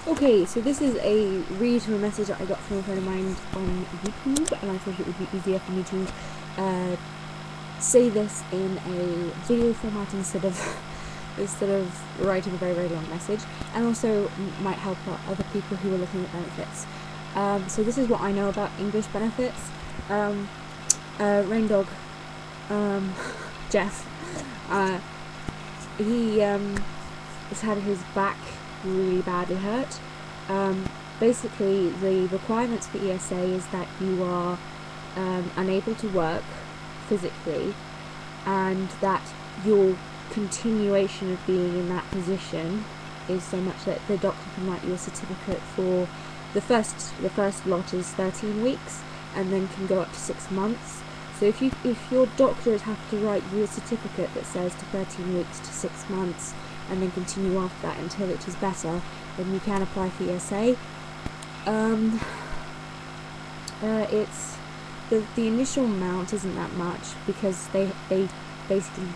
Okay, so this is a read from a message that I got from a friend of mine on YouTube, and I thought it would be easier for me to say this in a video format instead of writing a very, very long message, and also might help other people who are looking at benefits. So this is what I know about English benefits. Re-Raindog, Jeff, he has had his back really badly hurt. Basically, the requirements for ESA is that you are unable to work physically, and that your continuation of being in that position is so much that the doctor can write you a certificate for the first lot is 13 weeks, and then can go up to 6 months. So if your doctors have to write you a certificate that says to 13 weeks to 6 months, and then continue after that until it is better, then you can apply for ESA. It's the initial amount isn't that much, because they basically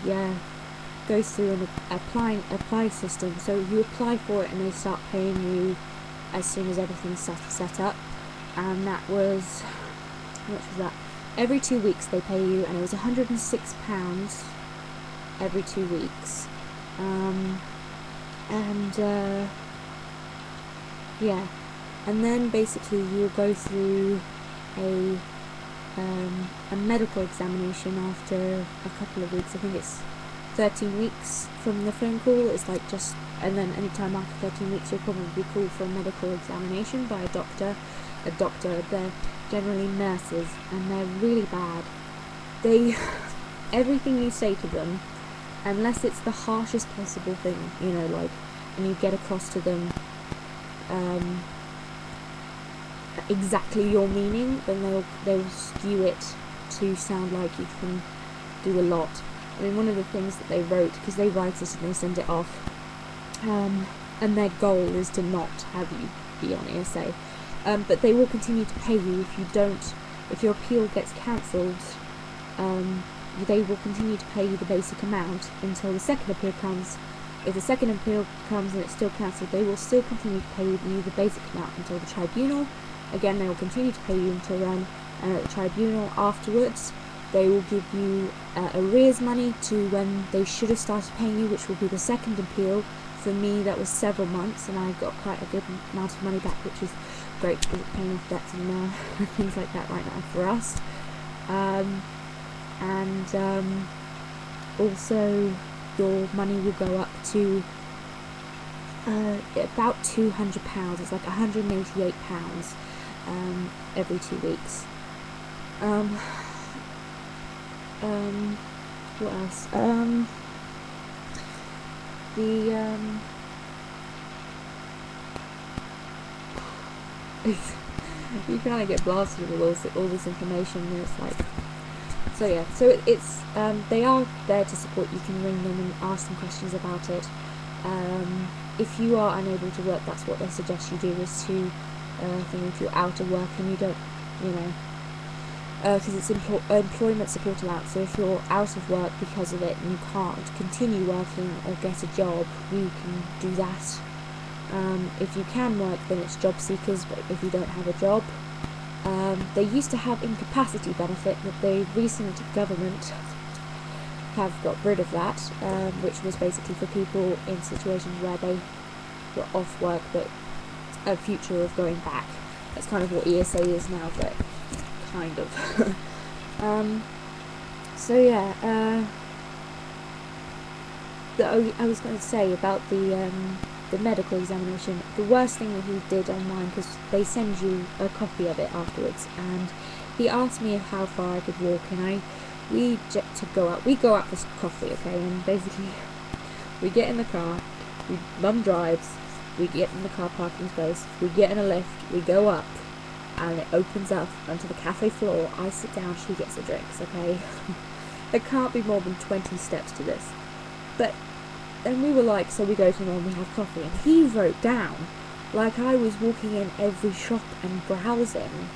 goes through an apply system. So you apply for it and they start paying you as soon as everything's set up. And that was, how much was that? Every 2 weeks they pay you, and it was £106 every 2 weeks. Yeah, and then basically you'll go through a medical examination after a couple of weeks. I think it's 13 weeks from the phone call. It's like just, and then anytime after 13 weeks you'll probably be called for a medical examination by a doctor. They're generally nurses, and they're really bad. Everything you say to them, unless it's the harshest possible thing, like, and you get across to them exactly your meaning, then they'll skew it to sound like you can do a lot. I mean, one of the things that they wrote, because they write it and they send it off, and their goal is to not have you be on ESA, but they will continue to pay you if your appeal gets cancelled. They will continue to pay you the basic amount until the second appeal comes. If the second appeal comes and it's still cancelled, they will still continue to pay you the basic amount until the tribunal. Again, they will continue to pay you until then, and at the tribunal afterwards, they will give you arrears money to when they should have started paying you, which will be the second appeal. For me, that was several months, and I got quite a good amount of money back, which is great because it's paying off debts and things like that right now for us. Also your money will go up to about £200. It's like £188 every 2 weeks. What else? You kind of get blasted with all this information, and it's like, so yeah, so it's they are there to support. You can ring them and ask them questions about it. If you are unable to work, that's what they suggest you do, is to if you're out of work and you don't, because it's employment support allowance. So if you're out of work because of it and you can't continue working or get a job, you can do that. If you can work, then it's job seekers, but if you don't have a job, they used to have incapacity benefit, but the recent government have got rid of that, which was basically for people in situations where they were off work but a future of going back. That's kind of what ESA is now, but kind of. So yeah, I was going to say about the medical examination. The worst thing that he did on mine, because they send you a copy of it afterwards, and he asked me how far I could walk, and we go out for coffee, okay, and basically we get in the car, Mum drives, we get in the car parking space, we get in a lift, we go up, and it opens up onto the cafe floor. I sit down, she gets the drinks, okay. There can't be more than 20 steps to this. But then we were like, so we go to Mum and we have coffee, and he wrote down like I was walking in every shop and browsing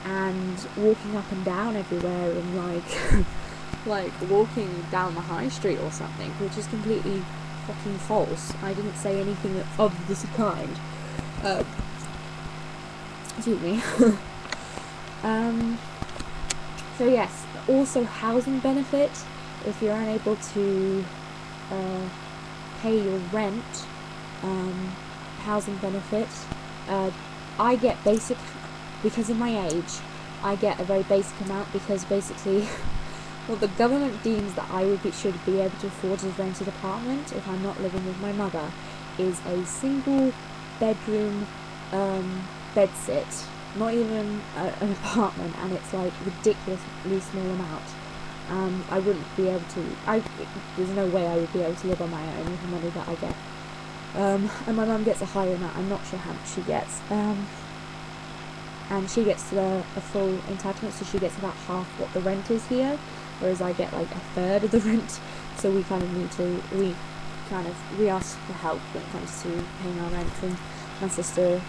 and walking up and down everywhere, and like walking down the high street or something, which is completely fucking false. I didn't say anything of this kind. Excuse me. So yes, also housing benefit. If you're unable to pay your rent, housing benefit. I get basic, because of my age, I get a very basic amount because basically what the government deems that I should be able to afford as a rented apartment if I'm not living with my mother is a single bedroom bedsit, not even an apartment, and it's like ridiculously small amount. I wouldn't be able to, there's no way I would be able to live on my own with the money that I get. And my mum gets a higher amount, I'm not sure how much she gets. And she gets a full entitlement, so she gets about half what the rent is here, whereas I get like a third of the rent. So we kind of need to, we ask for help when it comes to paying our rent from my sister,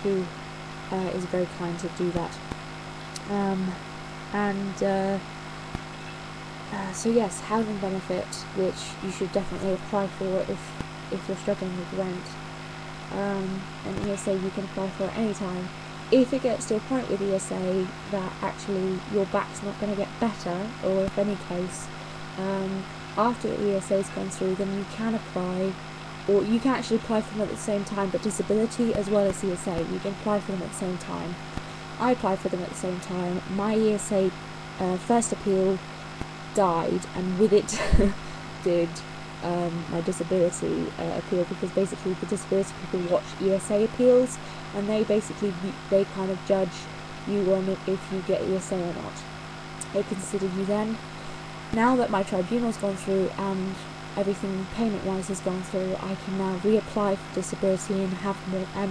who is very kind to do that. So yes, housing benefit, which you should definitely apply for if you're struggling with rent. And ESA you can apply for at any time. If it gets to a point with ESA that actually your back's not going to get better, or if any case, after ESA's gone through, then you can apply, or you can actually apply for them at the same time, but disability as well as ESA, you can apply for them at the same time. I applied for them at the same time. My ESA first appeal died, and with it did my disability appeal, because basically the disability people watch ESA appeals, and they kind of judge you on if you get ESA or not. They consider you then. Now that my tribunal's gone through and everything payment-wise has gone through, I can now reapply for disability and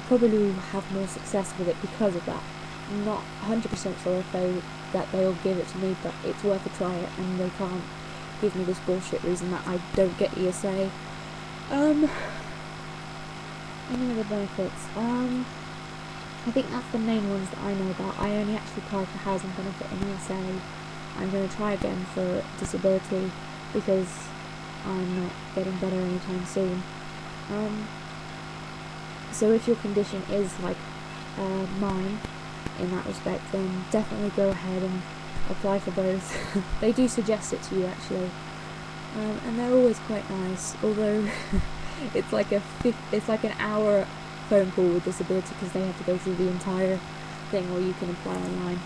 probably have more success with it because of that. I'm not 100% sure that they'll give it to me, but it's worth a try, and they can't give me this bullshit reason that I don't get ESA. Any other benefits? I think that's the main ones that I know about. I only actually applied for housing benefit in ESA. I'm going to try again for disability because I'm not getting better anytime soon. So if your condition is like mine in that respect, then definitely go ahead and apply for both. They do suggest it to you actually, and they're always quite nice, although it's like an hour phone call with disability because they have to go through the entire thing, or you can apply online.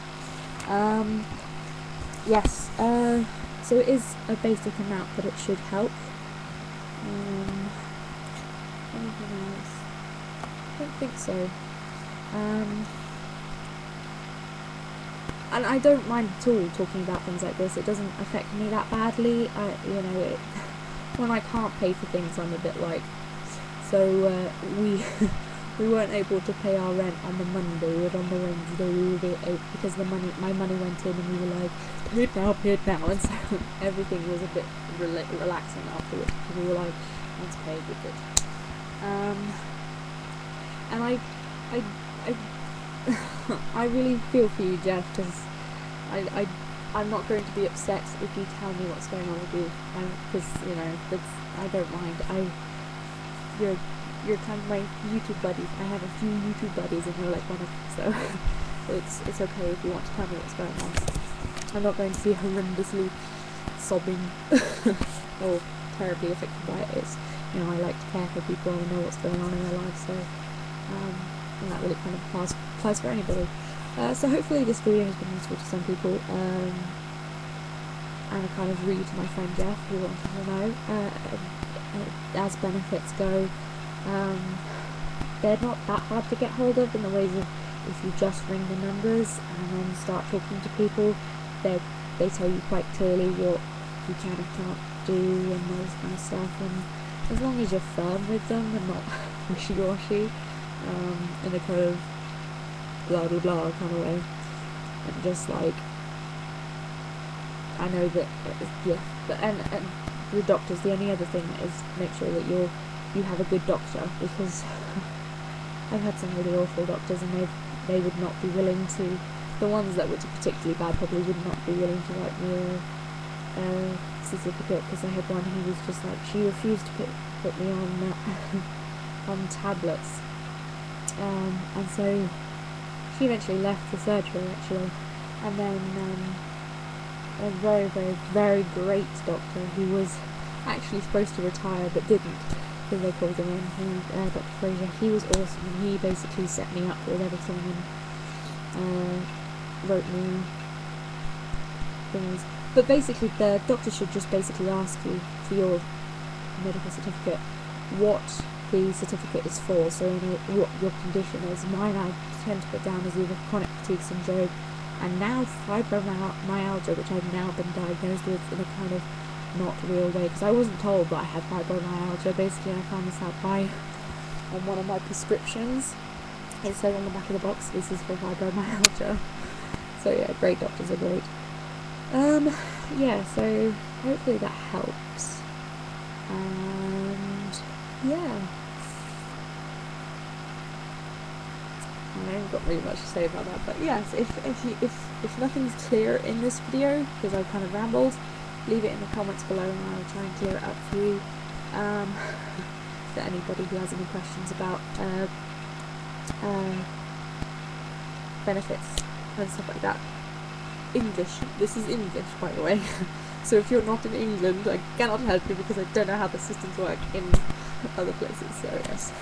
Yes, so it is a basic amount, but it should help. Anything else? I don't think so. And I don't mind at all talking about things like this. It doesn't affect me that badly. When I can't pay for things, I'm a bit like, so we weren't able to pay our rent on the Monday, but on the Wednesday we were able, because my money went in, and we were like, pay it now, and so everything was a bit relaxing afterwards, because we were like, let's pay, we're good. And I really feel for you, Jeff, because I'm not going to be upset if you tell me what's going on with you, because I don't mind. You're kind of my YouTube buddies. I have a few YouTube buddies, and you're like one of them, so it's okay if you want to tell me what's going on. I'm not going to be horrendously sobbing or terribly affected by it. It's, I like to care for people and know what's going on in their lives, so and that really kind of applies for anybody. So hopefully this video has been useful to some people, and I kind of read to my friend Jeff, who wanted to know. As benefits go, they're not that hard to get hold of, in the ways of if you just ring the numbers and then start talking to people, they tell you quite clearly what you can and can't do and those kind of stuff, and as long as you're firm with them and not wishy-washy, in a kind of blah blah blah kind of way, and just like, I know that, yeah, but and the doctors, the only other thing is make sure that you have a good doctor, because I've had some really awful doctors, and they would not be willing to, the ones that were particularly bad probably would not be willing to write me a certificate, because I had one who was just like, she refused to put me on on tablets, And so she eventually left the surgery actually, and then a very, very, very great doctor who was actually supposed to retire but didn't, because they called him in, Dr. Fraser. He was awesome, and he basically set me up with everything and wrote me things. But basically the doctor should just basically ask you for your medical certificate what the certificate is for, so you know what your condition is. Mine I tend to put down as either chronic fatigue syndrome and now fibromyalgia, which I've now been diagnosed with in a kind of not real way, because I wasn't told that I had fibromyalgia. Basically I found this out on one of my prescriptions. It said on the back of the box, this is for fibromyalgia. So yeah, great doctors are great. Yeah, so hopefully that helps. And yeah, I haven't got really much to say about that, but yes, if nothing's clear in this video, because I've kind of rambled, leave it in the comments below and I'll try and clear it up for you. For anybody who has any questions about benefits and stuff like that. English. This is English, by the way. So if you're not in England, I cannot help you because I don't know how the systems work in other places. So yes.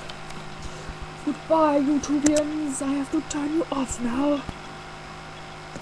Goodbye, YouTubians. I have to turn you off now.